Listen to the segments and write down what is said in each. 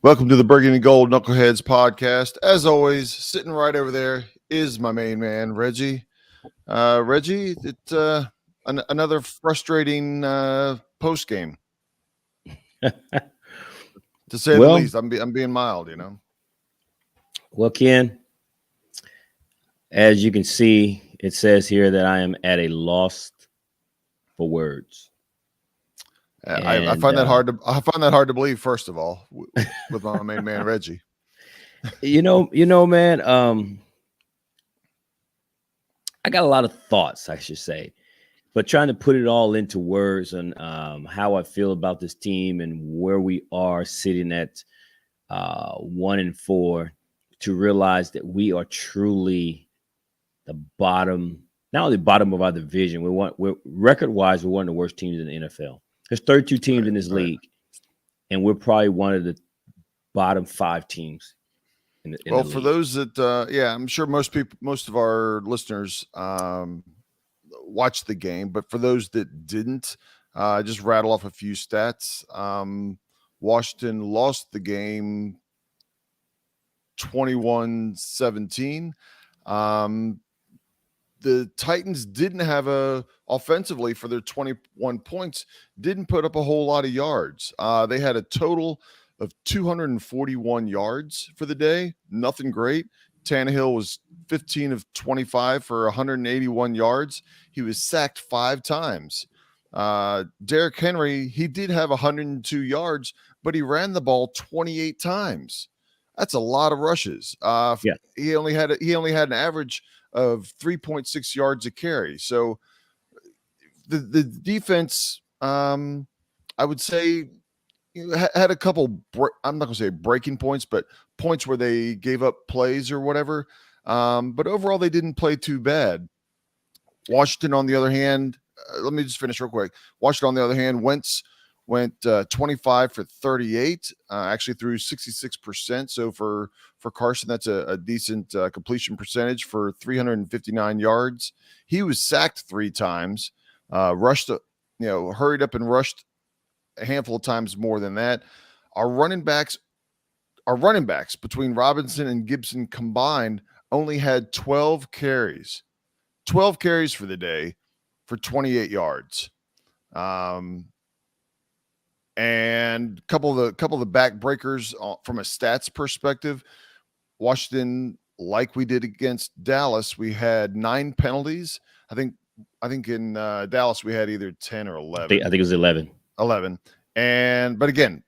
Welcome to the Burgundy Gold Knuckleheads podcast. As always, sitting right over there is my main man, Reggie. Reggie, another frustrating post game, to say the Well, least. I'm being mild, you know. well, Ken, as you can see, it says here that I am at a loss for words. I And find that hard to believe. First of all, with my main man, Reggie. Man, I got a lot of thoughts, I should say, but trying to put it all into words on how I feel about this team and where we are sitting at 1-4, to realize that we are truly the bottom, not only bottom of our division. We're record-wise, we're one of the worst teams in the NFL. There's 32 teams in this league, and we're probably one of the bottom 5 teams in the Well, league. for those that, I'm sure most of our listeners watched the game, but for those that didn't, just rattle off a few stats. Washington lost the game 21-17. The Titans didn't have offensively, for their 21 points, didn't put up a whole lot of yards. They had a total of 241 yards for the day. Nothing great. Tannehill was 15 of 25 for 181 yards. He was sacked 5 times. Derrick Henry, he did have 102 yards, but he ran the ball 28 times. That's a lot of rushes. He only had an average of 3.6 yards a carry. So the defense, I would say, had a couple, I'm not going to say breaking points, but points where they gave up plays or whatever. But overall, they didn't play too bad. Washington, on the other hand, let me just finish real quick. Washington, on the other hand, went 25 for 38, actually threw 66%. So for Carson, that's a decent completion percentage for 359 yards. He was sacked 3 times, hurried up and rushed a handful of times more than that. Our running backs between Robinson and Gibson combined only had 12 carries for the day for 28 yards. And a couple of the backbreakers from a stats perspective, Washington, like we did against Dallas, we had 9 penalties. I think in Dallas we had either 10 or 11. I think it was 11. But again,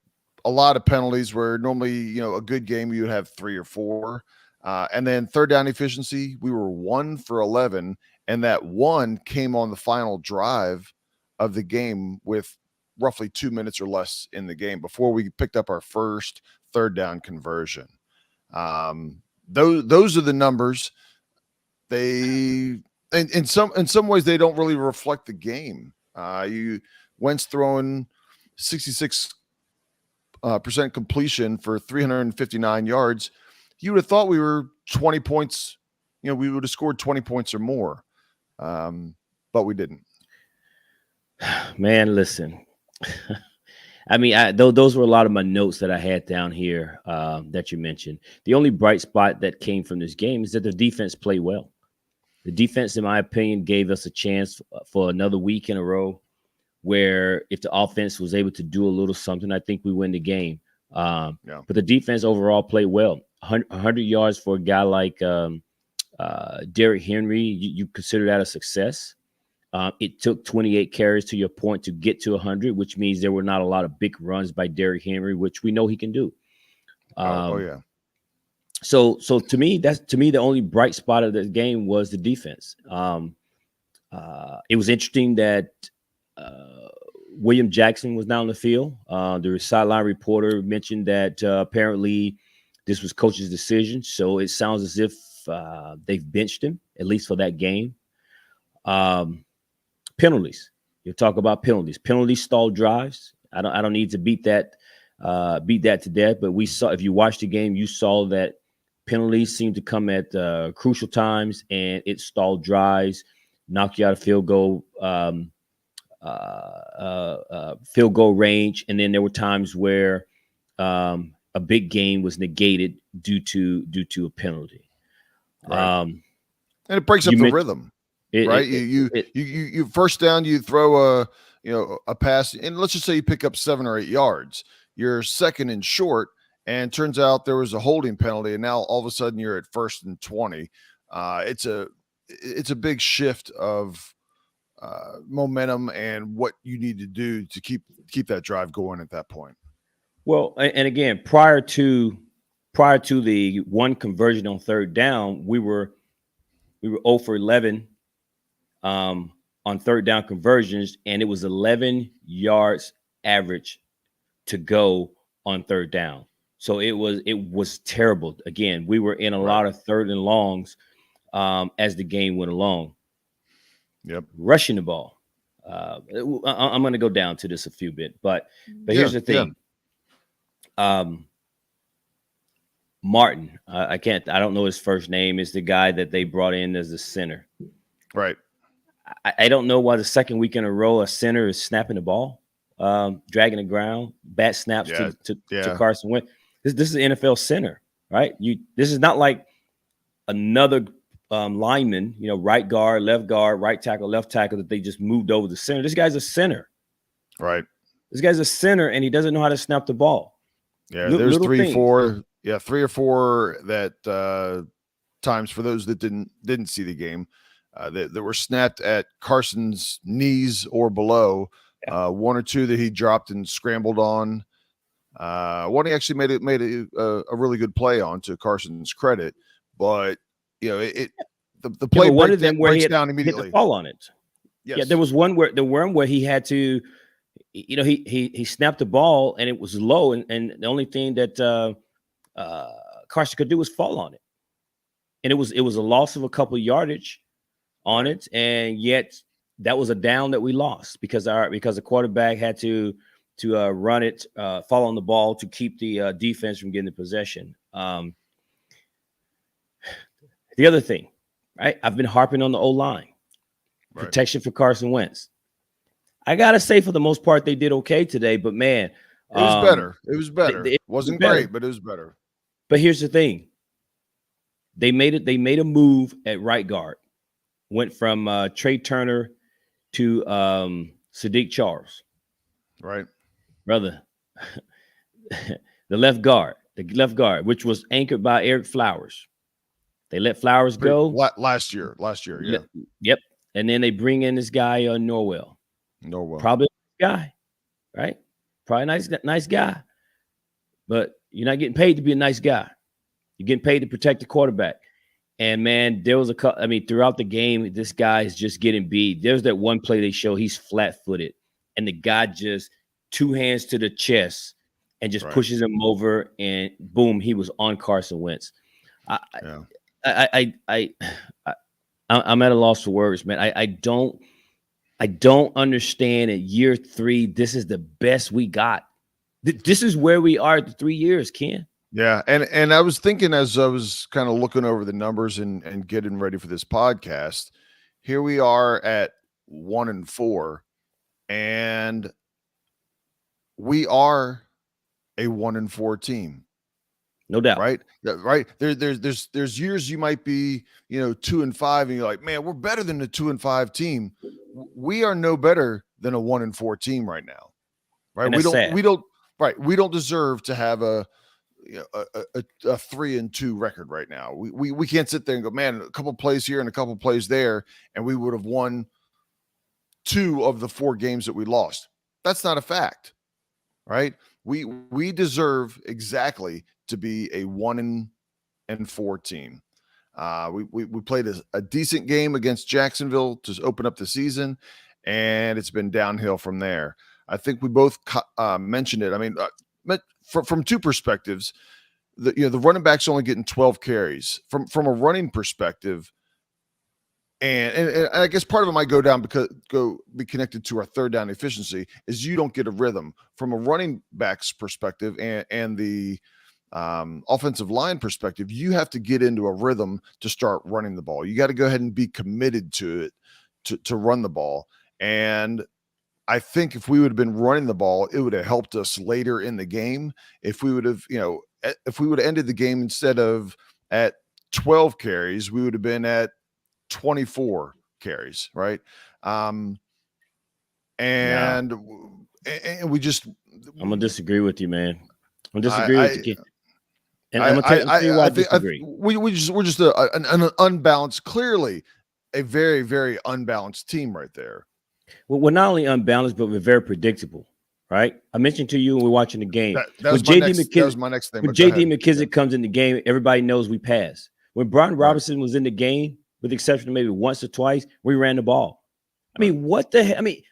a lot of penalties where normally, a good game you would have 3 or 4. And then third down efficiency, we were 1 for 11, and that one came on the final drive of the game with roughly 2 minutes or less in the game before we picked up our first third down conversion. Those are the numbers. They, in some ways, they don't really reflect the game. Wentz throwing 66% completion for 359 yards. You would have thought we were 20 points. We would have scored 20 points or more, but we didn't. Man, listen. I mean, those were a lot of my notes that I had down here that you mentioned. The only bright spot that came from this game is that the defense played well. The defense, in my opinion, gave us a chance for another week in a row where if the offense was able to do a little something, I think we win the game. But the defense overall played well. 100 yards for a guy like Derrick Henry, you consider that a success? It took 28 carries, to your point, to get to 100, which means there were not a lot of big runs by Derrick Henry, which we know he can do. So to me, the only bright spot of the game was the defense. It was interesting that William Jackson was not on the field. The sideline reporter mentioned that apparently this was coach's decision. So it sounds as if they've benched him, at least for that game. Penalties. You talk about penalties. Penalties stalled drives. I don't need to beat that to death. But we saw, if you watched the game, you saw that penalties seemed to come at crucial times, and it stalled drives, knocked you out of field goal range. And then there were times where a big game was negated due to a penalty. Right. And it breaks up the rhythm, right? You first down, you throw a pass, and let's just say you pick up 7 or 8 yards. You're second and short, and turns out there was a holding penalty, and now all of a sudden you're at 1st and 20. It's a big shift of momentum and what you need to do to keep that drive going at that point. Well, and again, prior to the one conversion on 3rd down, we were 0 for 11 on 3rd down conversions, and it was 11 yards average to go on 3rd down. So it was terrible. Again, we were in a lot of 3rd and longs as the game went along. Yep. Rushing the ball. I'm going to go down to this a few bit, but here's the thing. Martin, I don't know his first name, is the guy that they brought in as the center. Right. I don't know why the second week in a row a center is snapping the ball, dragging the ground, bad snaps to Carson Wentz. This is an NFL center, right? This is not like another lineman, right guard, left guard, right tackle, left tackle that they just moved over the center. This guy's a center. Right. This guy's a center, and he doesn't know how to snap the ball. Yeah, there's 3 or 4 that times for those that didn't see the game that were snapped at Carson's knees or below. 1 or 2 that he dropped and scrambled on. One he actually made a really good play on, to Carson's credit, but the play one of them where he down immediately. Hit the fall on it. Yes. Yeah, there was one where he had to, he snapped the ball and it was low, and the only thing that Carson could do was fall on it, and it was a loss of a couple of yardage on it, and yet that was a down that we lost because the quarterback had to run it, fall on the ball to keep the defense from getting the possession. The other thing, right? I've been harping on the O-line. Protection for Carson Wentz. I got to say, for the most part, they did okay today, but man. It was better. It was better. It wasn't great, but it was better. But here's the thing. They made a move at right guard. Went from Trey Turner to Sadiq Charles. Right. Brother. The left guard, which was anchored by Eric Flowers. They let Flowers go last year. Yeah. Yep. And then they bring in this guy, Norwell. Probably a guy, right? Probably nice guy. But you're not getting paid to be a nice guy. You're getting paid to protect the quarterback. And man, there was throughout the game, this guy is just getting beat. There's that one play they show, he's flat-footed, and the guy just 2 hands to the chest and just pushes him over, and boom, he was on Carson Wentz. I'm at a loss for words, man. I don't understand. At year 3, this is the best we got. This is where we are at the 3 years, Ken. Yeah, and I was thinking as I was kind of looking over the numbers and getting ready for this podcast, here we are at 1-4, and we are a 1-4 team. No doubt. Right. There's years you might be, 2-5, and you're like, man, we're better than the 2-5 team. We are no better than a 1-4 team right now. Right. We don't deserve to have a 3-2 record right now. We can't sit there and go, man, a couple plays here and a couple plays there, and we would have won 2 of the 4 games that we lost. That's not a fact. Right. We deserve exactly to be a 1-4 team. We played a decent game against Jacksonville to open up the season, and it's been downhill from there. I think we both mentioned it. I mean, from 2 perspectives, the running back's only getting 12 carries. From a running perspective, and I guess part of it might be connected to our 3rd down efficiency, is you don't get a rhythm from a running back's perspective and the offensive line perspective. You have to get into a rhythm to start running the ball. You got to go ahead and be committed to it to run the ball. And I think if we would have been running the ball, it would have helped us later in the game. If we would have, if we would have ended the game instead of at 12 carries, we would have been at 24 carries, right? Um, Nah, and and we just, I'm gonna disagree with you, man. I'm gonna disagree with I you, and I'm gonna tell you why I disagree. we're just an unbalanced, clearly a very, very unbalanced team right there. Well, we're not only unbalanced, but we're very predictable, right? I mentioned to you when we're watching the game That when was my JD next that was McKissick my next thing. when But go JD ahead. McKissick comes in the game, everybody knows we pass. When Brian Right. Robinson was in the game, with the exception of maybe once or twice, we ran the ball. I Right. mean, what the hell? I mean,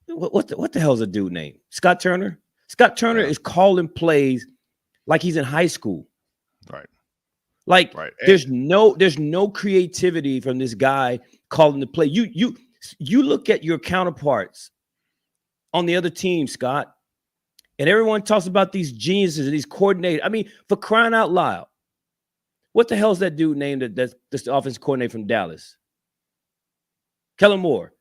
what the hell's a dude named Scott Turner? Scott Turner Yeah. is calling plays like he's in high school. Right. Like Right. there's no creativity from this guy calling the play. You look at your counterparts on the other team, Scott, and everyone talks about these geniuses and these coordinators. I mean, for crying out loud, what the hell's that dude named that's the offensive coordinator from Dallas? Kellen Moore.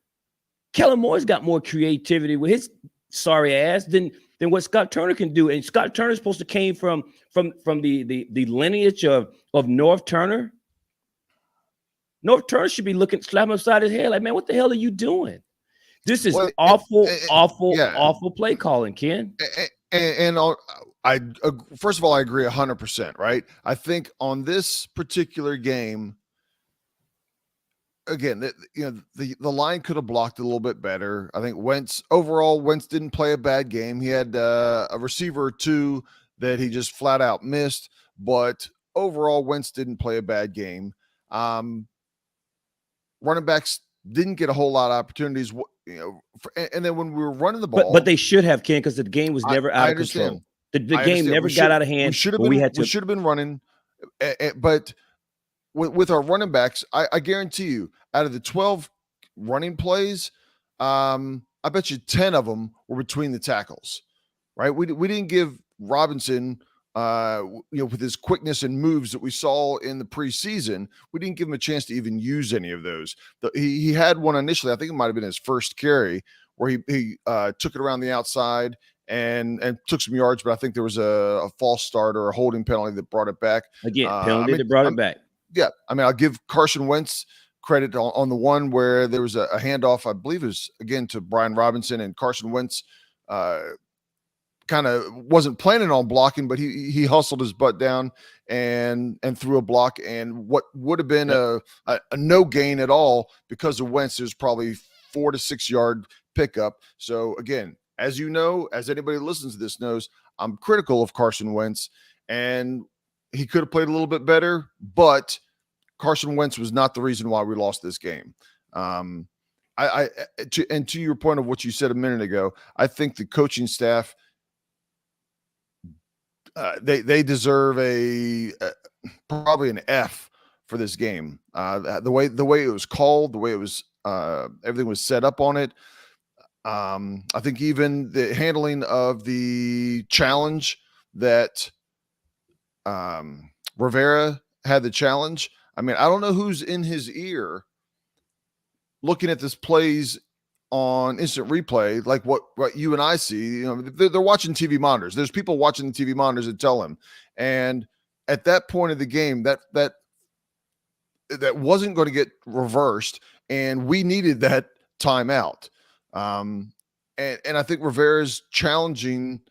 Kellen Moore's got more creativity with his sorry ass than what Scott Turner can do. And Scott Turner's supposed to came from the lineage of North Turner. North Turner should be looking, slapping upside his head like, man, what the hell are you doing? This is awful, awful play calling, Ken. And first of all, I agree 100%. Right. I think on this particular game, again, the line could have blocked a little bit better. I think Wentz didn't play a bad game. He had a receiver or two that he just flat out missed, but overall, Wentz didn't play a bad game. Running backs didn't get a whole lot of opportunities, and then when we were running the ball, but they should have, Ken, because the game was never out of control. The game never got out of hand. We should have been running, but with our running backs, I guarantee you, out of the 12 running plays, I bet you 10 of them were between the tackles, right? We didn't give Robinson, with his quickness and moves that we saw in the preseason, we didn't give him a chance to even use any of those. He had one initially, I think it might have been his first carry, where he took it around the outside and took some yards, but I think there was a false start or a holding penalty that brought it back. Again, penalty that brought it back. Yeah, I mean, I'll give Carson Wentz credit on the one where there was a handoff, I believe it was, again, to Brian Robinson, and Carson Wentz kind of wasn't planning on blocking, but he hustled his butt down and threw a block, and what would have been a no gain at all because of Wentz, there's probably 4 to 6 yard pickup. So again, as you know, as anybody who listens to this knows, I'm critical of Carson Wentz, and he could have played a little bit better, but Carson Wentz was not the reason why we lost this game. To your point of what you said a minute ago, I think the coaching staff, they deserve probably an F for this game. The way it was called, the way it was, everything was set up on it. I think even the handling of the challenge that Rivera had the challenge. I mean, I don't know who's in his ear looking at this plays on instant replay, like what you and I see. They're watching TV monitors. There's people watching the TV monitors that tell him. And at that point of the game, that wasn't going to get reversed, and we needed that timeout. And I think Rivera's challenging,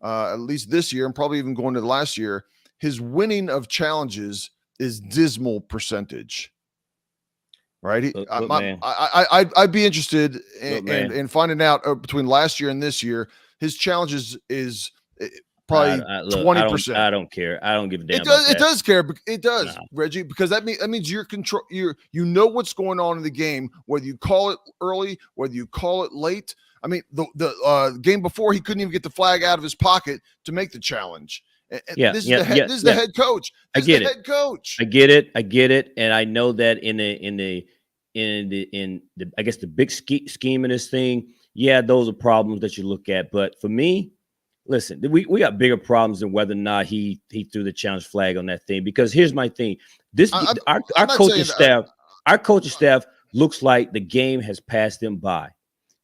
at least this year, and probably even going to the last year, his winning of challenges is dismal percentage. Right. I'd be interested in finding out between last year and this year, his challenges is probably 20%. I don't care. I don't give a damn. It does care. It does, Reggie, because that means you're control. You know what's going on in the game, whether you call it early, whether you call it late. I mean, the game before, he couldn't even get the flag out of his pocket to make the challenge. This is the head coach. I get it. Head coach. I get it, and I know that in the I guess the big scheme of this thing, those are problems that you look at. But for me, listen, we got bigger problems than whether or not he threw the challenge flag on that thing. Because here's my thing: our coaching staff looks like the game has passed them by.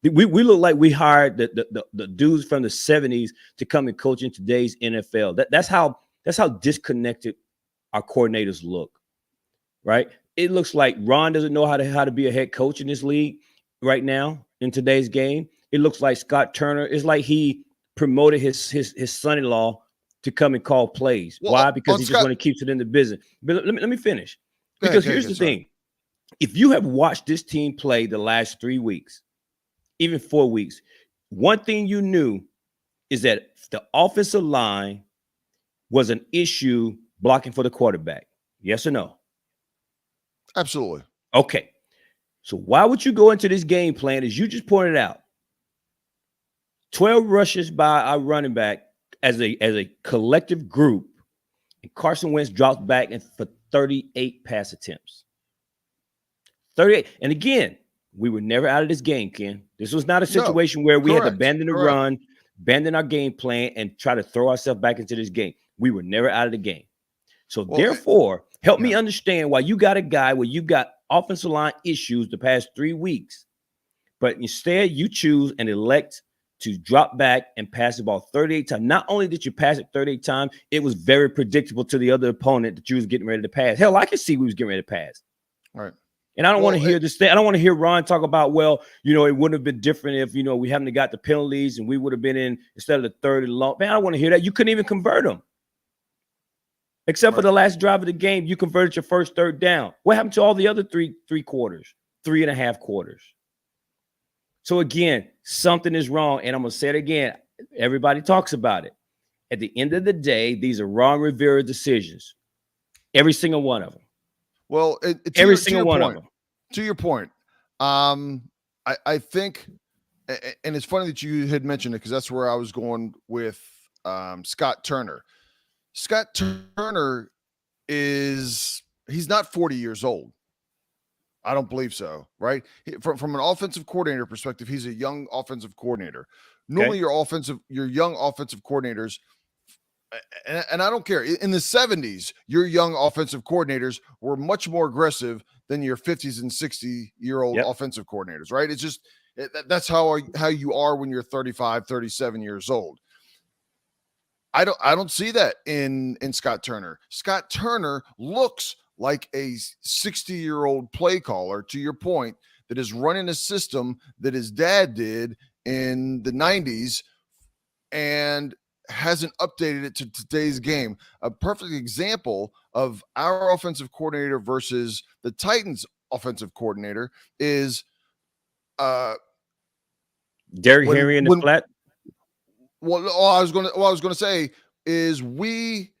We look like we hired the dudes from the 70s to come and coach in today's NFL. That's how disconnected our coordinators look, right? It looks like Ron doesn't know how to be a head coach in this league right now in today's game. It looks like Scott Turner is like he promoted his son-in-law to come and call plays. Well, why? Because he just Scott, want to keep it in the business. But let me finish. go Because ahead, here's the sorry. thing. If you have watched this team play the last 3 weeks, even 4 weeks, one thing you knew is that the offensive line was an issue blocking for the quarterback. Yes or no? Absolutely. Okay. So why would you go into this game plan, as you just pointed out, 12 rushes by our running back as a collective group, and Carson Wentz drops back for 38 pass attempts. 38. And again, we were never out of this game, Ken. This was not a situation where we had to abandon the run, abandon our game plan, and try to throw ourselves back into this game. We were never out of the game. So therefore, help me understand why you got a guy where you got offensive line issues the past 3 weeks, but instead you choose and elect to drop back and pass the ball 38 times. Not only did you pass it 38 times, it was very predictable to the other opponent that you was getting ready to pass. Hell, I could see we was getting ready to pass. All right. And I don't want to hear this thing. I don't want to hear Ron talk about, well, it wouldn't have been different if, we hadn't got the penalties and we would have been in instead of the third and long. Man, I don't want to hear that. You couldn't even convert them. Except for the last drive of the game, you converted your first third down. What happened to all the other three quarters, 3.5 quarters? So again, something is wrong. And I'm going to say it again. Everybody talks about it. At the end of the day, these are Ron Rivera decisions. Every single one of them. Well, every single one of them. To your point, I think, and it's funny that you had mentioned it because that's where I was going with Scott Turner. Scott Turner he's not 40 years old. I don't believe so, right? From an offensive coordinator perspective, he's a young offensive coordinator. Normally, your young offensive coordinators, and I don't care. In the 70s, your young offensive coordinators were much more aggressive than your 50s and 60-year-old offensive coordinators, right? It's just that's how you are when you're 35, 37 years old. I don't see that in Scott Turner. Scott Turner looks like a 60-year-old play caller, to your point, that is running a system that his dad did in the 90s and hasn't updated it to today's game. A perfect example of our offensive coordinator versus the Titans offensive coordinator is Derrick Henry in the flat. Well, I was going to say is we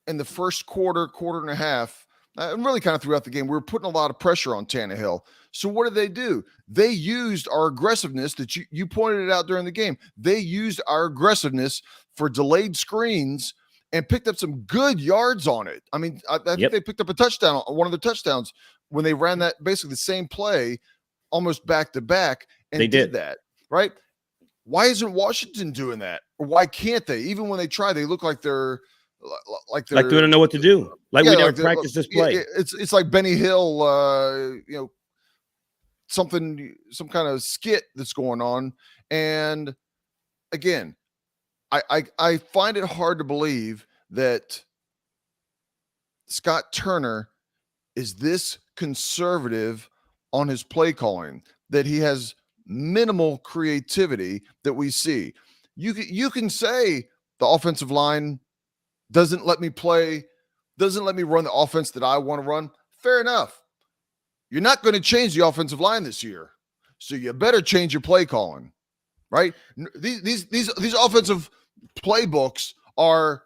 in the first quarter and a half, and really kind of throughout the game, we were putting a lot of pressure on Tannehill. So what did they do? They used our aggressiveness that you pointed it out during the game. They used our aggressiveness for delayed screens and picked up some good yards on it. I mean, I think they picked up a touchdown, one of the touchdowns when they ran that basically the same play almost back to back. And they did that, right? Why isn't Washington doing that? Or why can't they? Even when they try, they look like they're they don't know what to do. Like we never practiced this play. It's like Benny Hill, some kind of skit that's going on. And again, I find it hard to believe that Scott Turner is this conservative on his play calling, that he has minimal creativity that we see. You can say the offensive line doesn't let me run the offense that I want to run. Fair enough. You're not going to change the offensive line this year, so you better change your play calling, right? These offensive playbooks are,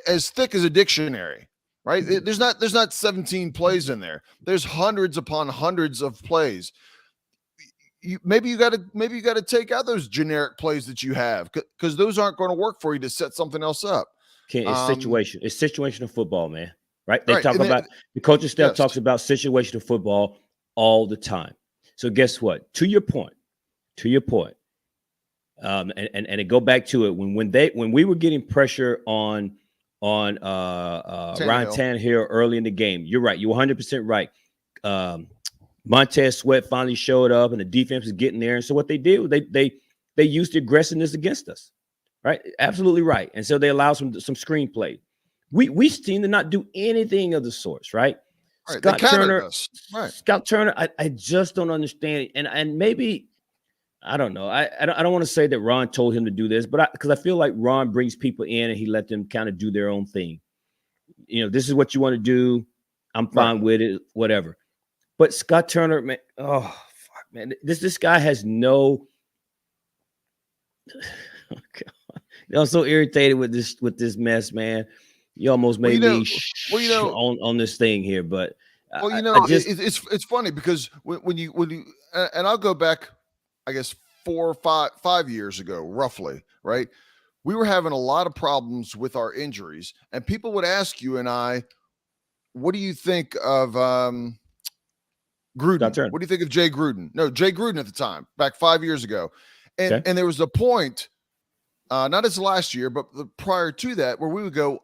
as thick as a dictionary, right? There's not 17 plays in there. There's hundreds upon hundreds of plays. Maybe you got to take out those generic plays that you have because those aren't going to work for you to set something else up. Okay, it's situational football, man. Right? They talk about the coaching staff talks about situational football all the time. So guess what? To your point, and it go back to it when we were getting pressure on Ryan Tannehill early in the game. You're right. You're 100% right. Montez Sweat finally showed up, and the defense was getting there. And so what they did was they used the aggressiveness against us, right? Absolutely right. And so they allowed some screenplay. We seem to not do anything of the sorts, right? All right, they countered us. Right. Scott Turner, I just don't understand it. And maybe I don't know. I don't want to say that Ron told him to do this, but because I feel like Ron brings people in and he let them kind of do their own thing. You know, this is what you want to do. I'm fine with it, whatever. But Scott Turner, man, oh fuck, man, this guy has no. Oh, God. I'm so irritated with this mess, man. You almost made me on this thing here, but it's funny because when you and I'll go back, I guess 4 or 5 years ago, roughly, right? We were having a lot of problems with our injuries, and people would ask you and I, "What do you think of Gruden? What do you think of Jay Gruden?" No, Jay Gruden at the time, back 5 years ago, and there was a point, not as last year, but prior to that, where we would go,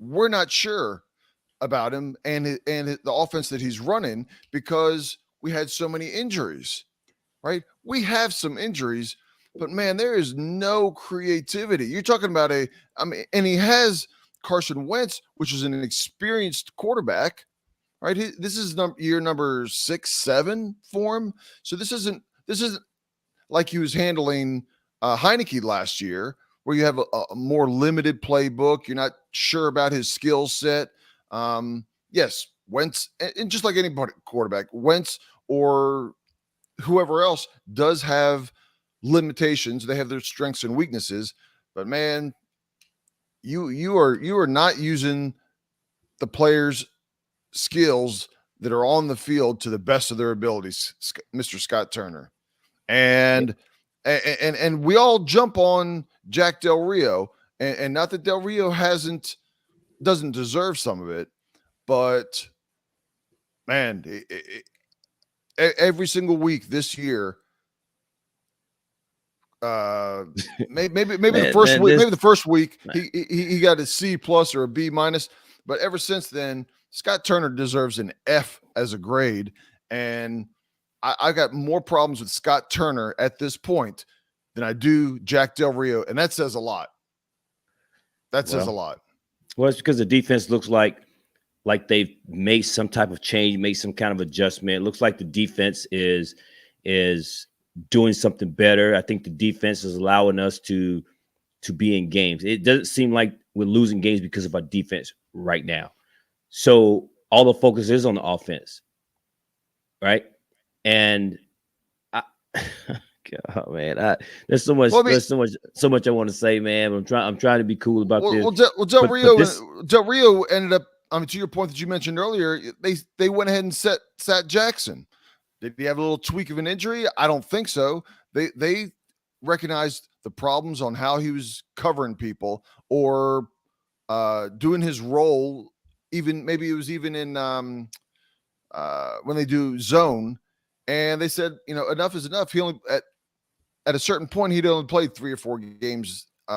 "We're not sure about him and the offense that he's running because we had so many injuries." Right? We have some injuries, but man, there is no creativity. You're talking about and he has Carson Wentz, which is an experienced quarterback, right? This is year number 6, 7 for him. So this isn't like he was handling Heineke last year, where you have a more limited playbook. You're not sure about his skill set. Yes, Wentz, and just like any quarterback, Wentz or whoever else does have limitations. They have their strengths and weaknesses, but man, you are not using the players' skills that are on the field to the best of their abilities, Mr. Scott Turner. And we all jump on Jack Del Rio, and not that Del Rio doesn't deserve some of it, but man, every single week this year, maybe the first week he got a C+ or a B-, but ever since then, Scott Turner deserves an F as a grade, and I got more problems with Scott Turner at this point than I do Jack Del Rio, and that says a lot. Says a lot. Well, it's because the defense looks like they've made some type of change, made some kind of adjustment. It looks like the defense is doing something better. I think the defense is allowing us to be in games. It doesn't seem like we're losing games because of our defense right now. So all the focus is on the offense, right? And God, man, there's so much, there's so much I want to say, man. I'm trying to be cool about this. Del Rio ended up. I mean, to your point that you mentioned earlier, they went ahead and sat Jackson. Did he have a little tweak of an injury? I don't think so. They recognized the problems on how he was covering people or doing his role. Even maybe it was even in when they do zone, and they said, enough is enough. He only at a certain point he'd only played 3 or 4 games, 3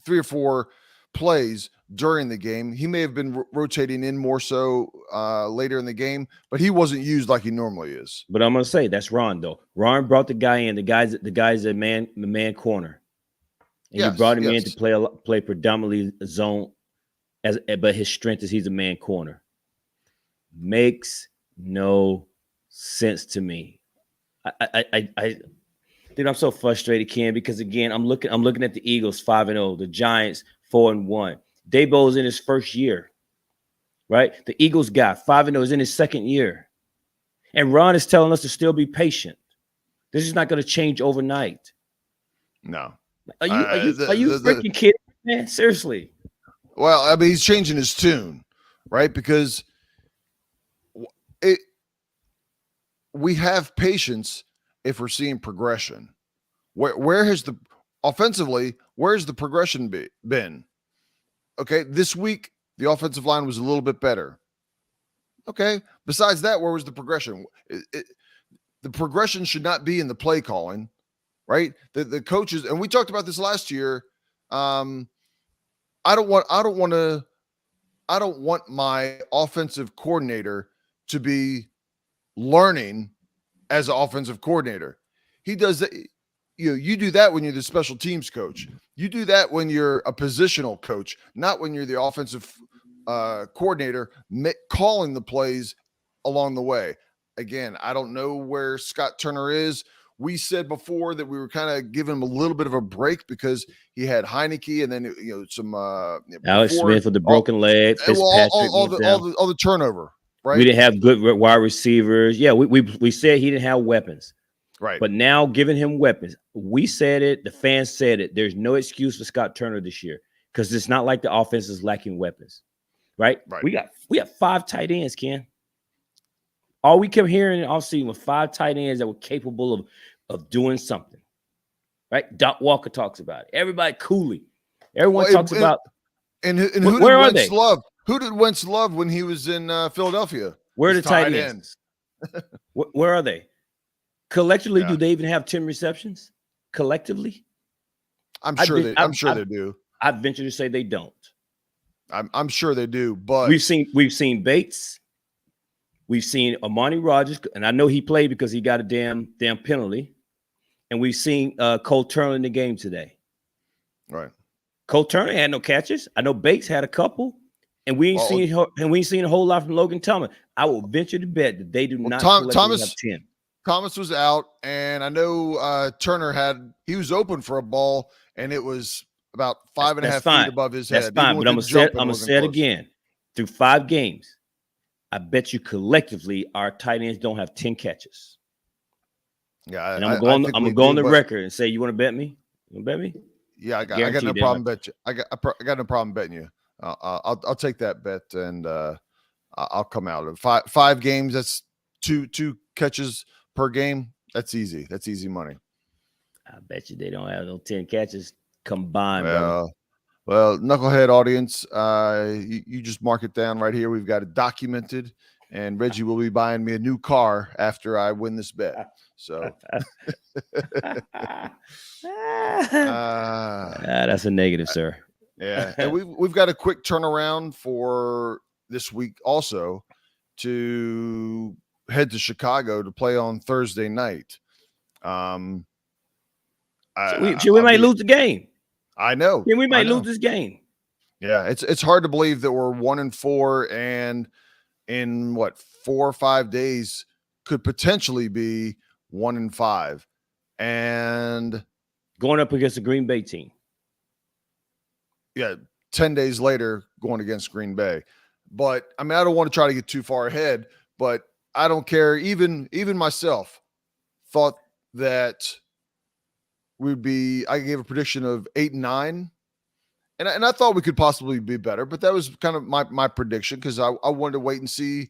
or 4 plays during the game. He may have been rotating in more so later in the game, but he wasn't used like he normally is. But I'm gonna say that's Ron though. Ron brought the guy in. The guy's a man corner, and you brought him in to play predominantly zone, but his strength is he's a man corner. Makes no sense to me. Dude, I'm so frustrated, Ken, because again, I'm looking at the Eagles 5-0, the Giants 4-1. Daboll's in his first year, right? The Eagles guy 5-0 is in his second year, and Ron is telling us to still be patient. This is not going to change overnight. No, are you freaking kidding, man? Seriously. Well, I mean, he's changing his tune, right? Because we have patience if we're seeing progression. Where has the offensively? Where's the progression been? Okay, this week the offensive line was a little bit better. Okay, besides that, where was the progression? The progression should not be in the play calling, right? The coaches, and we talked about this last year. I don't want my offensive coordinator to be learning as an offensive coordinator. He does that. You do that when you're the special teams coach. You do that when you're a positional coach, not when you're the offensive coordinator calling the plays along the way. Again, I don't know where Scott Turner is. We said before that we were kind of giving him a little bit of a break because he had Heineke and then some Alex Smith with the broken leg, Fitzpatrick, all the turnover. Right. We didn't have good wide receivers. Yeah, we said he didn't have weapons. Right. But now giving him weapons, we said it, the fans said it. There's no excuse for Scott Turner this year because it's not like the offense is lacking weapons. Right? We got 5 tight ends, Ken. All we kept hearing in the offseason was 5 tight ends that were capable of doing something. Right? Doc Walker talks about it. Everybody Cooley. Everyone talks about. And who did Wentz love? Who did Wentz love when he was in Philadelphia? Where are the tight ends? Where are they? Collectively, do they even have 10 receptions? Collectively? I'm sure they do. I'd venture to say they don't. I'm sure they do, but we've seen Bates, we've seen Amani Rogers, and I know he played because he got a damn penalty, and we've seen Cole Turner in the game today. Right. Cole Turner had no catches. I know Bates had a couple, and we ain't seen a whole lot from Logan Thomas. I will venture to bet that they do not collectively have 10. Thomas was out, and I know Turner he was open for a ball, and it was about 5.5 feet above his head. That's fine, but I'm gonna say it again. Through 5 games, I bet you collectively our tight ends don't have 10 catches. Yeah, and I'm gonna go on the record and say, you want to bet me? You want to bet me? Yeah, I got no problem betting you. I got no problem betting you. I'll take that bet, and I'll come out of 5 games. That's two catches per game. That's easy. That's easy money. I bet you they don't have no 10 catches combined. Well, knucklehead audience, you just mark it down right here. We've got it documented, and Reggie will be buying me a new car after I win this bet. So that's a negative, sir. Yeah, and we've got a quick turnaround for this week also to head to Chicago to play on Thursday night. We might lose the game. I know. We might lose this game. Yeah, it's hard to believe that we're 1-4 and in 4 or 5 days could potentially be 1-5 and going up against the Green Bay team. Yeah, 10 days later going against Green Bay. But I mean, I don't want to try to get too far ahead, but I don't care. Even myself thought that I gave a prediction of 8-9. And I thought we could possibly be better, but that was kind of my prediction because I wanted to wait and see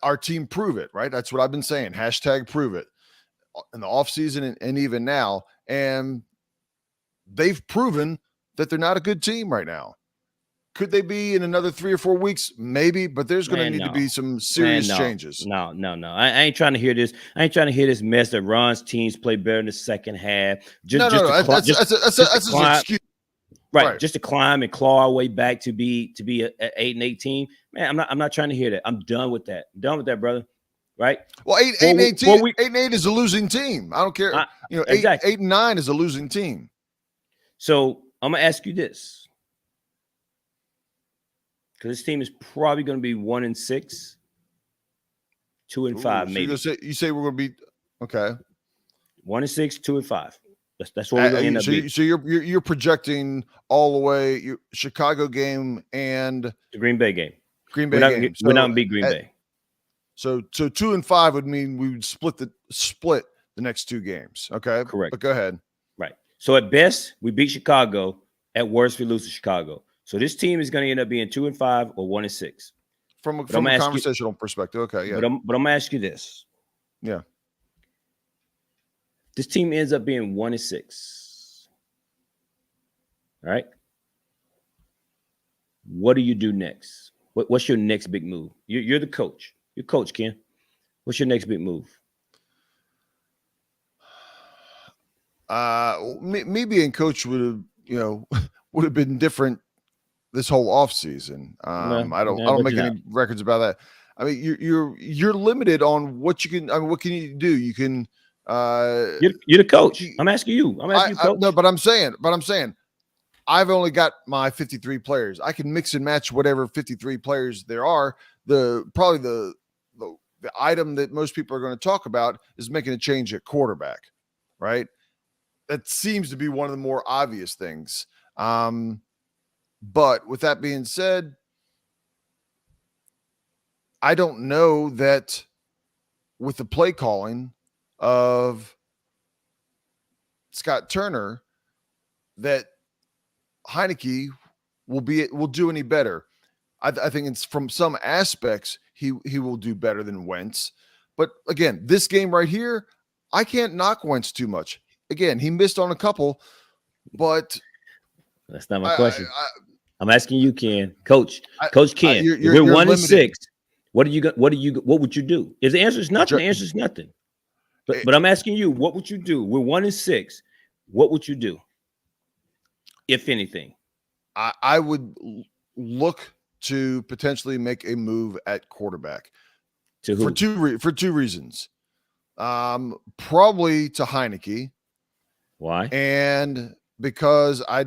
our team prove it, right? That's what I've been saying. #prove it in the offseason and even now. And they've proven that they're not a good team right now. Could they be in another 3 or 4 weeks? Maybe, but there's going to need to be some serious changes. No. I ain't trying to hear this. I ain't trying to hear this mess that Ron's teams play better in the second half. That's an excuse. Right, just to climb and claw our way back to be at 8-18. Man, I'm not trying to hear that. I'm done with that. I'm done with that, brother. Right? Well, 8-8 is a losing team. I don't care. Exactly. 8-9 is a losing team. So I'm gonna ask you this. Because this team is probably going to be 1-6, 2-5, maybe. You say we're going to be okay. 1-6, 2-5. That's what we're going to end up being. So you're projecting all the way Chicago game and the Green Bay game. Green Bay game. We're not going to beat Green Bay. So 2-5 would mean we would split the next 2 games. Okay, correct. But go ahead. Right. So at best we beat Chicago. At worst we lose to Chicago. So this team is going to end up being 2-5 or 1-6. From a conversational perspective, okay, yeah. But I'm going to ask you this. Yeah. This team ends up being 1-6. All right. What do you do next? What's your next big move? You're the coach. You're coach, Ken. What's your next big move? Me being coach would have been different this whole offseason. I don't make any records about that. I mean, you're limited on what you can. I mean, what can you do? You can. You're the coach. I'm asking you. I'm asking you, coach. No, but I'm saying, I've only got my 53 players. I can mix and match whatever 53 players there are. Probably the item that most people are going to talk about is making a change at quarterback, right? That seems to be one of the more obvious things. But with that being said, I don't know that with the play calling of Scott Turner that Heineke will do any better. I think it's from some aspects he will do better than Wentz. But again, this game right here, I can't knock Wentz too much. Again, he missed on a couple, but that's not my question. I'm asking you, Ken, Coach Ken. We're 1-6. What would you do? If the answer is nothing, the answer is nothing. But I'm asking you, what would you do? We're 1-6. What would you do, if anything? I would look to potentially make a move at quarterback. To who? For two reasons. Probably to Heineke. Why? And because I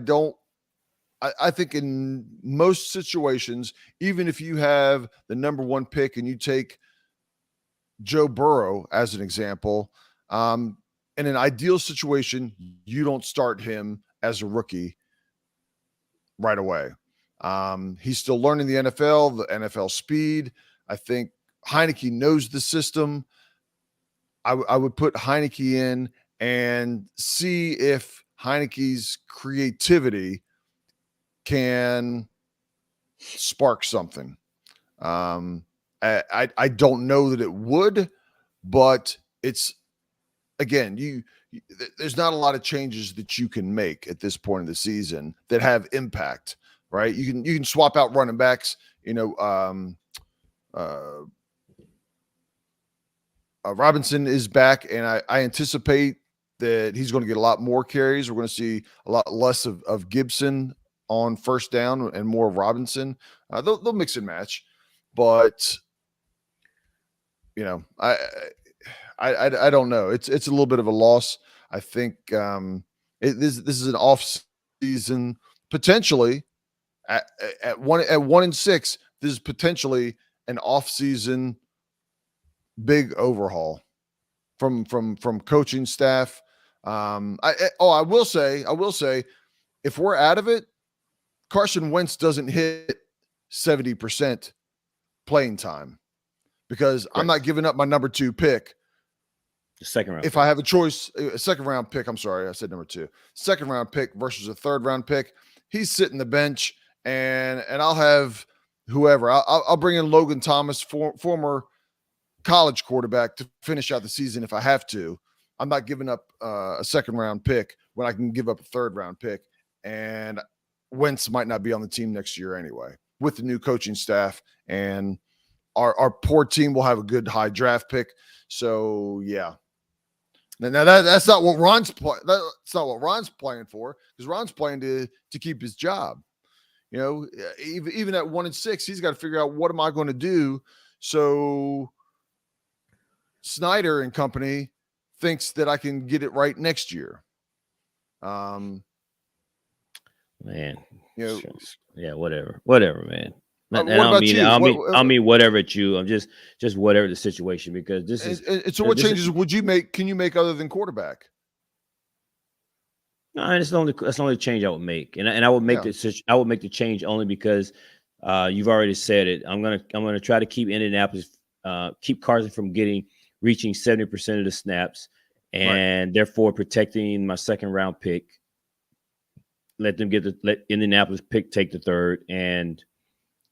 think in most situations, even if you have the number 1 pick and you take Joe Burrow as an example, in an ideal situation, you don't start him as a rookie right away. He's still learning the NFL speed. I think Heineke knows the system. I would put Heineke in and see if Heineke's creativity can spark something. I don't know that it would, but it's, again, there's not a lot of changes that you can make at this point of the season that have impact, right? You can swap out running backs, Robinson is back, and I anticipate that he's going to get a lot more carries. We're going to see a lot less of Gibson on first down and more of Robinson. They'll mix and match, but I don't know. It's a little bit of a loss. I think this is an off season potentially at 1-6. This is potentially an off season big overhaul from coaching staff. I will say, if we're out of it, Carson Wentz doesn't hit 70% playing time because I'm not giving up my number 2 pick. The second round. If I have a choice, a second round pick, I'm sorry, I said number 2. Second round pick versus a third round pick. He's sitting the bench, and I'll have whoever. I'll bring in Logan Thomas, former college quarterback, to finish out the season if I have to. I'm not giving up a second round pick when I can give up a third round pick, and Wentz might not be on the team next year anyway with the new coaching staff, and our poor team will have a good high draft pick. So yeah. Now that's not what Ron's that's not what Ron's playing for, because Ron's playing to keep his job. Even at 1-6, he's got to figure out, what am I going to do? So Snyder and company thinks that I can get it right next year. Man, yeah, whatever, man. And I mean whatever at you. I'm just whatever the situation, because this is. And so, what changes would you make? Can you make other than quarterback? No, that's the only change I would make, and I would make the change only because you've already said it. I'm gonna try to keep Indianapolis, keep Carson from reaching 70% of the snaps, and therefore protecting my second round pick. Let Indianapolis take the third, and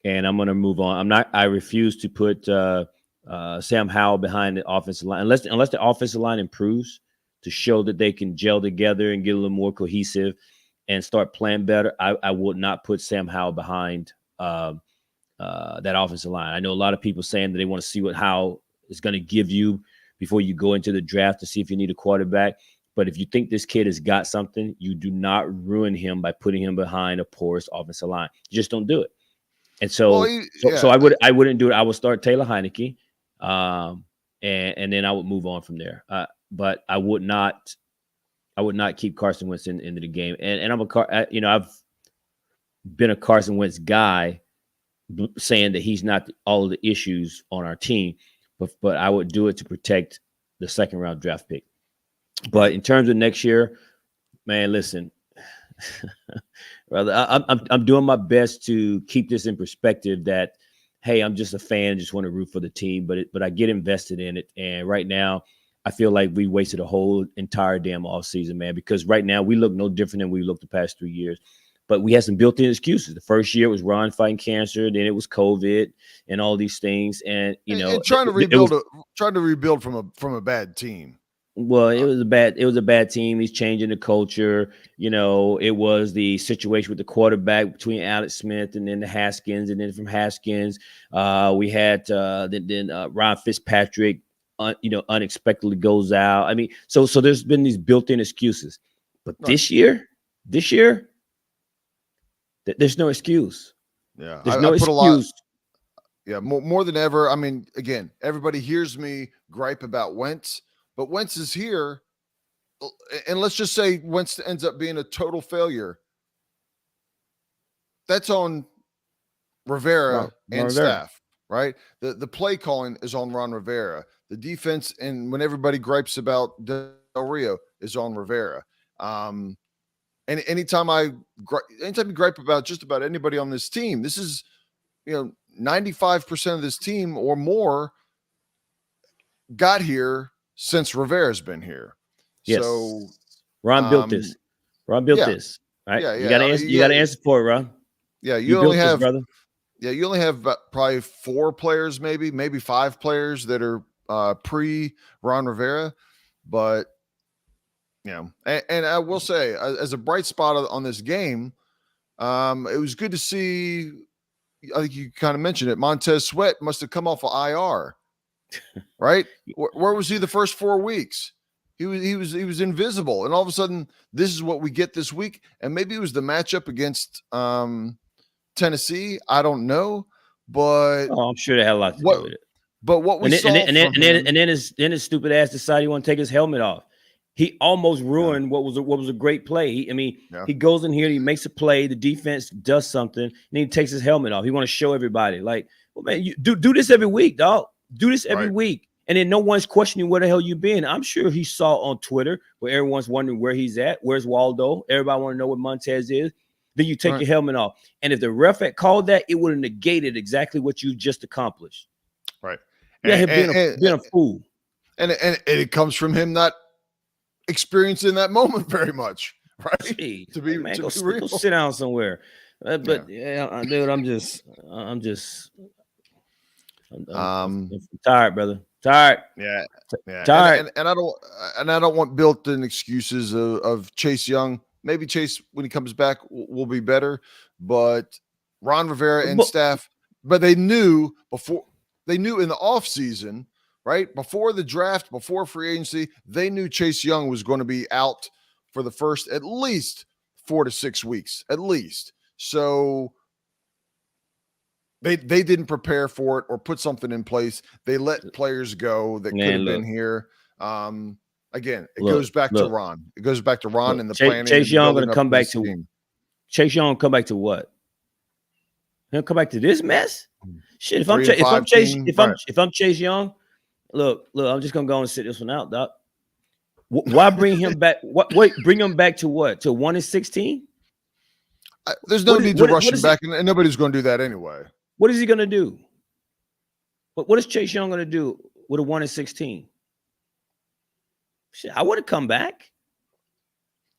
I'm going to move on. I refuse to put Sam Howell behind the offensive line unless the offensive line improves to show that they can gel together and get a little more cohesive and start playing better. I would not put Sam Howell behind that offensive line. I know a lot of people saying that they want to see what Howell is going to give you before you go into the draft to see if you need a quarterback. But if you think this kid has got something, you do not ruin him by putting him behind a porous offensive line. You just don't do it. And Well, so I wouldn't do it. I would start Taylor Heineke, and then I would move on from there. But I would not keep Carson Wentz into the game. And I've been a Carson Wentz guy, saying that he's not all of the issues on our team, but I would do it to protect the second round draft pick. But in terms of next year, man, listen, brother, I'm doing my best to keep this in perspective that, hey, I'm just a fan, just want to root for the team, but I get invested in it. And right now, I feel like we wasted a whole entire damn offseason, man, because right now we look no different than we looked the past 3 years. But we had some built-in excuses. The first year was Ron fighting cancer, then it was COVID and all these things. And trying to rebuild from a bad team. Well, it was a bad team. He's changing the culture. It was the situation with the quarterback between Alex Smith and then the Haskins, and then from Haskins, we had then Ron Fitzpatrick, unexpectedly goes out. I mean, so there's been these built-in excuses, but right. this year, there's no excuse. Yeah, there's no excuse. Yeah, more than ever. I mean, again, everybody hears me gripe about Wentz. But Wentz is here, and let's just say Wentz ends up being a total failure. That's on Rivera and staff, right? The play calling is on Ron Rivera. The defense, and when everybody gripes about Del Rio, is on Rivera. And anytime you gripe about just about anybody on this team, this is 95% of this team or more got here since Rivera's been here. Yes. So Ron built this. Ron built this. Right? Yeah, You gotta answer for it, Ron. Yeah, you only have probably 4 players, maybe 5 players that are pre Ron Rivera. But and I will say, as a bright spot on this game, it was good to see. I think you kind of mentioned it. Montez Sweat must have come off of IR. Right? Where was he the first 4 weeks? He was invisible, and all of a sudden, this is what we get this week. And maybe it was the matchup against Tennessee. I don't know, but I'm sure they had a lot to do with it. But what we saw, and then his stupid ass decided he want to take his helmet off. He almost ruined what was a great play. He goes in here, he makes a play, the defense does something, and he takes his helmet off. He want to show everybody, like, well, man, you do this every week, dog. Do this every week. And then no one's questioning where the hell you been. I'm sure he saw on Twitter where everyone's wondering where he's at. Where's Waldo? Everybody want to know what Montez is. Then you take your helmet off. And if the ref had called that, it would have negated exactly what you just accomplished. Right. Yeah, being a fool. And it comes from him not experiencing that moment very much. Right. Jeez, go sit down somewhere. Dude, I'm tired, brother. Tired. Yeah. Tired. And I don't want built-in excuses of Chase Young. Maybe Chase, when he comes back, will be better. But Ron Rivera and staff, but they knew in the offseason, right? Before the draft, before free agency, they knew Chase Young was going to be out for the first at least 4 to 6 weeks, at least. So They didn't prepare for it or put something in place. They let players go that could have been here. Again, it goes back to Ron. It goes back to Ron and the planning. Chase Young going to come back to team. Chase Young come back to what? He'll come back to this mess. Shit, if I'm Chase Young, look, I'm just gonna go and sit this one out, doc. Why bring him back? Bring him back to what? To 1-16? There's no need to rush him back, and nobody's going to do that anyway. What is he going to do? What is Chase Young going to do with a 1-16? Shit, I would have come back.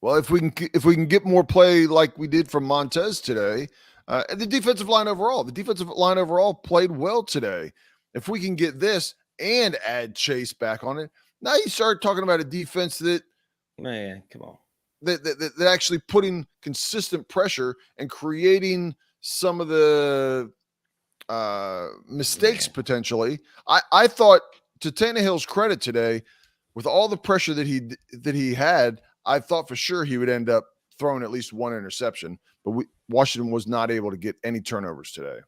Well, if we can get more play like we did from Montez today, and the defensive line overall played well today. If we can get this and add Chase back on it, now you start talking about a defense that, man, come on, that actually putting consistent pressure and creating some of the mistakes potentially. I thought, to Tannehill's credit today, with all the pressure that he had, I thought for sure he would end up throwing at least one interception, but Washington was not able to get any turnovers today.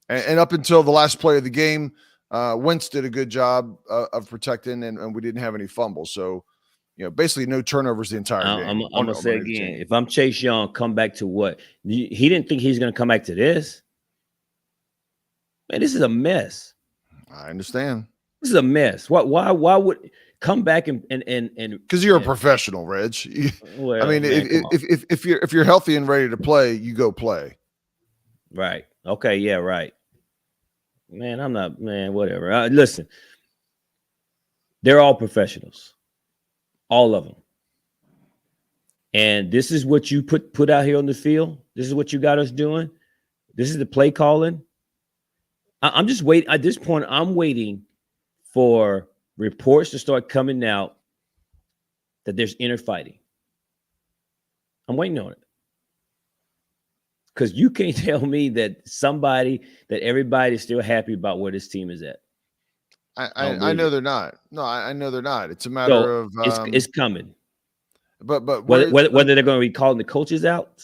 And up until the last play of the game, Wentz did a good job of protecting, and we didn't have any fumbles. So, basically no turnovers the entire game. I'm gonna say again, if I'm Chase Young, come back to what? He didn't think he's gonna come back to this. Man, this is a mess. I understand. This is a mess. Why would come back and because you're a professional, Reg. Well, I mean, man, if you're healthy and ready to play, you go play. Right. Okay. Yeah. Right. Man, I'm not. Man, whatever. Listen, they're all professionals, all of them. And this is what you put out here on the field. This is what you got us doing. This is the play calling. I'm just waiting. At this point, I'm waiting for reports to start coming out that there's inner fighting. I'm waiting on it. Because you can't tell me that everybody's still happy about where this team is at. I know they're not. No, I know they're not. It's a matter of it's coming. But whether they're going to be calling the coaches out,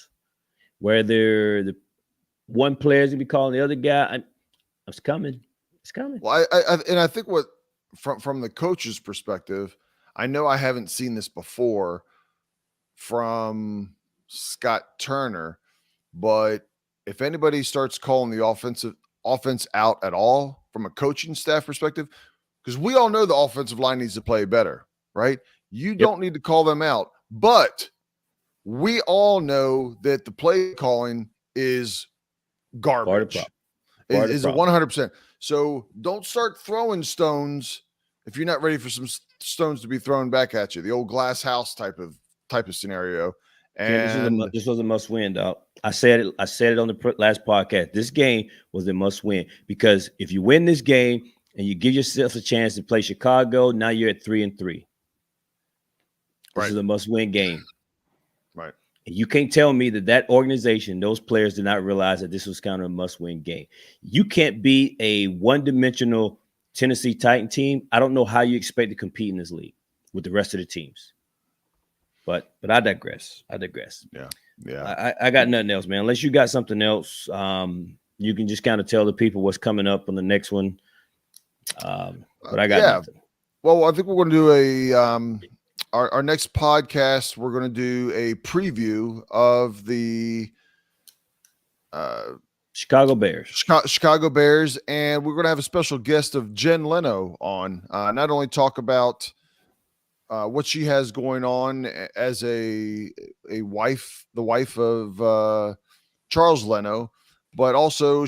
whether the one player's going to be calling the other guy, it's coming. It's coming. Well, I think what from the coach's perspective, I know I haven't seen this before from Scott Turner, but if anybody starts calling the offense out at all from a coaching staff perspective, because we all know the offensive line needs to play better, right? You don't need to call them out, but we all know that the play calling is garbage. Is 100%. So don't start throwing stones if you're not ready for some stones to be thrown back at you. The old glass house type of scenario. And this was a must win, dog. I said it on the last podcast. This game was a must win because if you win this game and you give yourself a chance to play Chicago, now you're at 3-3. This is a must win game. Right. And you can't tell me that organization, those players did not realize that this was kind of a must win game. You can't be a one-dimensional Tennessee Titan team. I don't know how you expect to compete in this league with the rest of the teams. But I digress. Yeah. I got nothing else, man. Unless you got something else, you can just kind of tell the people what's coming up on the next one. But I got nothing. Well, I think we're going to do our next podcast. We're going to do a preview of the Chicago Bears. Chicago Bears, and we're going to have a special guest of Jen Leno on. Not only talk about what she has going on as a wife, the wife of Charles Leno, but also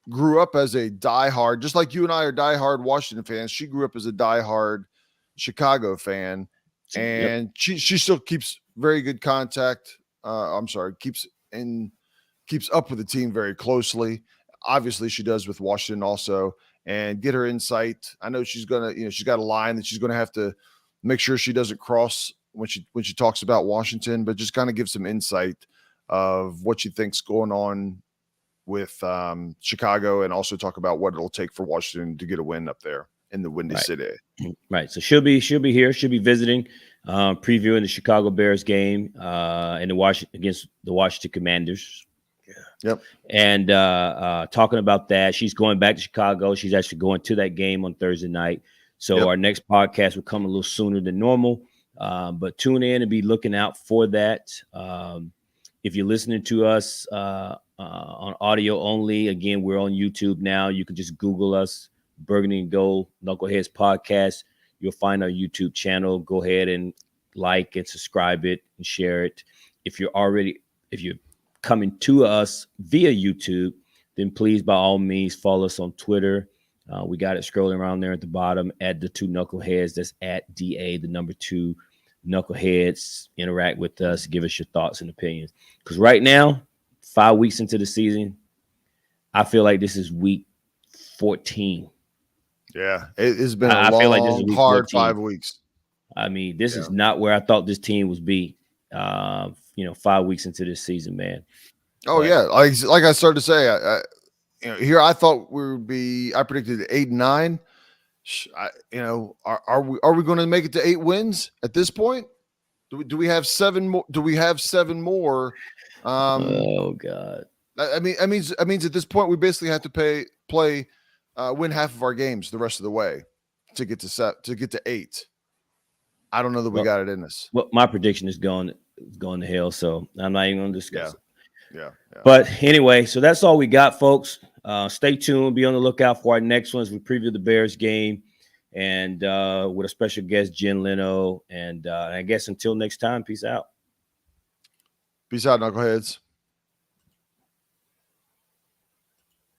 grew up as a diehard, just like you and I are diehard Washington fans. She grew up as a diehard Chicago fan, and she still keeps very good contact. Keeps up with the team very closely. Obviously, she does with Washington also, and get her insight. I know she's gonna, she's got a line that she's gonna have to make sure she doesn't cross when she talks about Washington, but just kind of give some insight of what she thinks going on with Chicago, and also talk about what it'll take for Washington to get a win up there in the Windy City. Right. So she'll be here. She'll be visiting, previewing the Chicago Bears game against the Washington Commanders. Yep. And talking about that, she's going back to Chicago. She's actually going to that game on Thursday night. So our next podcast will come a little sooner than normal, but tune in and be looking out for that. If you're listening to us on audio only, again, we're on YouTube now. You can just Google us, Burgundy and Gold Knuckleheads Podcast. You'll find our YouTube channel. Go ahead and like and subscribe it and share it. If you're coming to us via YouTube, then please, by all means, follow us on Twitter. We got it scrolling around there at the bottom at the two Knuckleheads. That's at DA, the number 2 Knuckleheads. Interact with us. Give us your thoughts and opinions. Because right now, 5 weeks into the season, I feel like this is week 14. Yeah, it's been a long, hard 5 weeks. I mean, this is not where I thought this team would be, 5 weeks into this season, man. Oh, yeah. Like I started to say, here I thought we would be. I predicted 8-9. Are we going to make it to 8 wins at this point? Do we have 7 more? Do we have 7 more? Oh God! That means at this point we basically have to win half of our games the rest of the way to get to 8. I don't know that we got it in us. Well, my prediction is going to hell, so I'm not even going to discuss it. Yeah. But anyway, so that's all we got, folks. Stay tuned. Be on the lookout for our next ones. We preview the Bears game and with a special guest, Jen Leno. And I guess until next time, peace out. Peace out, knuckleheads.